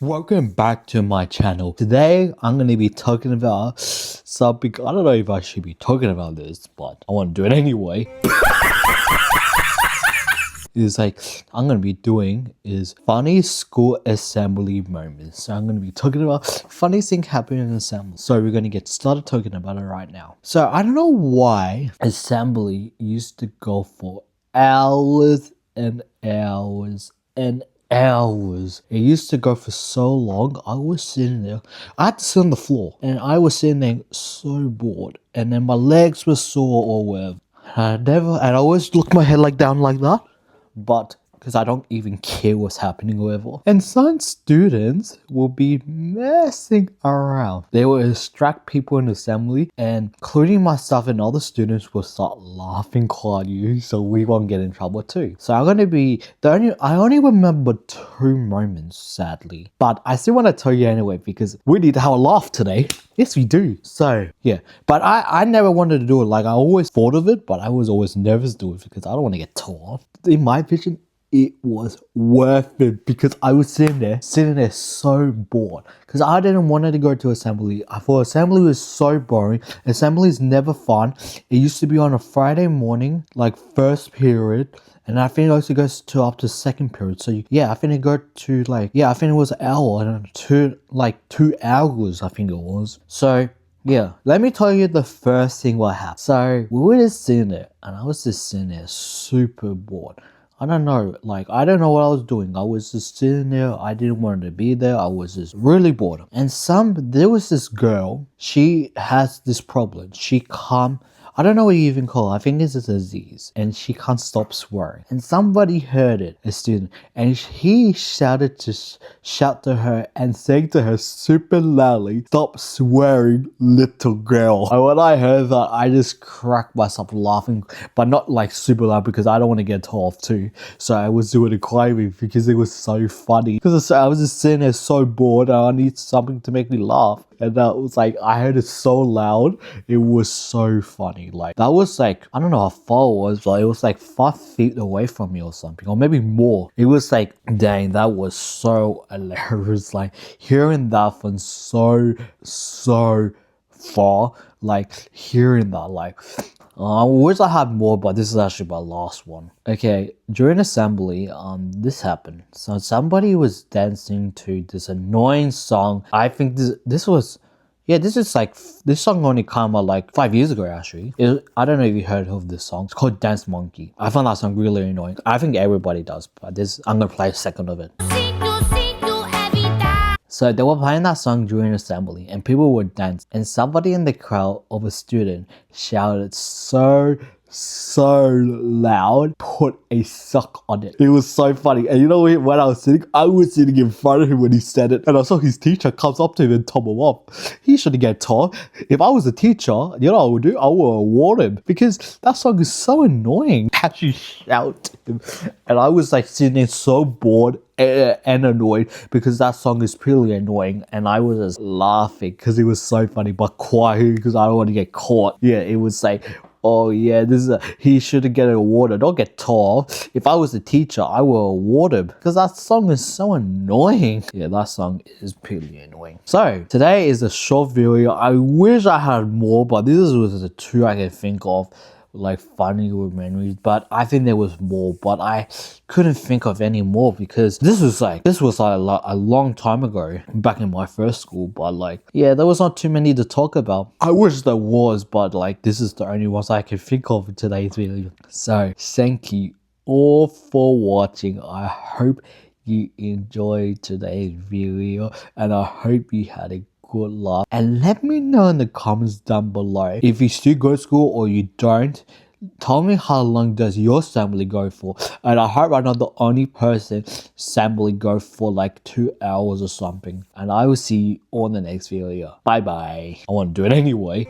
Welcome back to my channel. Today I'm going to be talking about something. I don't know if I should be talking about this, but I want to do it anyway. Is like I'm going to be doing is funny school assembly moments. So I'm going to be talking about funny thing happening in assembly. So we're going to get started talking about it right now. So I don't know why assembly used to go for hours and hours and hours. It used to go for so long. I was sitting there. I had to sit on the floor, and I was sitting there so bored. And then my legs were sore or whatever. And I always look my head like down like that, but because I don't even care what's happening or whatever. And some students will be messing around. They will distract people in assembly, and including myself and other students will start laughing at you, so we won't get in trouble too. So I'm gonna be I only remember 2 moments, sadly, but I still want to tell you anyway because we need to have a laugh today. Yes, we do. So yeah, but I never wanted to do it. Like I always thought of it, but I was always nervous to do it because I don't want to get tore. In my vision, it was worth it because I was sitting there so bored because I didn't want to go to assembly. I thought assembly was so boring. Assembly is never fun. It used to be on a Friday morning, like first period, and I think it also goes to up to second period. So yeah, I think it go to I think it was an hour and 2 hours. I think it was. So yeah, let me tell you the first thing what happened. So we were just sitting there, and I was just sitting there super bored. I don't know what I was doing. I was just sitting there. I didn't want to be there. I was just really bored. And there was this girl. She has this problem. I don't know what you even call it. I think it's a disease. And she can't stop swearing. And somebody heard it, a student. And he shouted to her and saying to her super loudly, "Stop swearing, little girl." And when I heard that, I just cracked myself laughing. But not like super loud because I don't want to get told off too. So I was doing it quietly because it was so funny. Because I was just sitting there so bored and I need something to make me laugh. And that was I heard it so loud. It was so funny. That was I don't know how far it was, but it was 5 feet away from me or something, or maybe more. It was dang, that was so hilarious. Hearing that from so far, hearing that, I wish I had more, but this is actually my last one. Okay, during assembly, this happened. So somebody was dancing to this annoying song. I think this song only came out 5 years ago actually. I don't know if you heard of this song. It's called Dance Monkey. I found that song really annoying. I think everybody does, but I'm gonna play a second of it. So they were playing that song during assembly and people would dance, and somebody in the crowd of a student shouted so loud, "Put a sock on it." It was so funny. And you know when I was sitting in front of him when he said it, and I saw his teacher comes up to him and top him up. He shouldn't get taught. If I was a teacher, you know what I would do? I would award him because that song is so annoying. Actually shout him. And I was sitting there so bored and annoyed because that song is pretty annoying, and I was just laughing because it was so funny, but quiet because I don't want to get caught. Yeah, it was oh yeah, he shouldn't get awarded. Don't get taught. If I was a teacher, I will award him because that song is so annoying. Yeah, that song is pretty annoying. So today is a short video. I wish I had more, but this was the 2 I can think of. Funny memories, but I think there was more, but I couldn't think of any more because this was a long time ago, back in my first school. But yeah, there was not too many to talk about. I wish there was, but this is the only ones I can think of in today's video. So thank you all for watching. I hope you enjoyed today's video, and I hope you had a good laugh. And let me know in the comments down below if you still go to school or you don't. Tell me how long does your assembly go for, and I hope I'm not the only person assembly go for 2 hours or something. And I will see you on the next video. Bye bye. I want to do it anyway.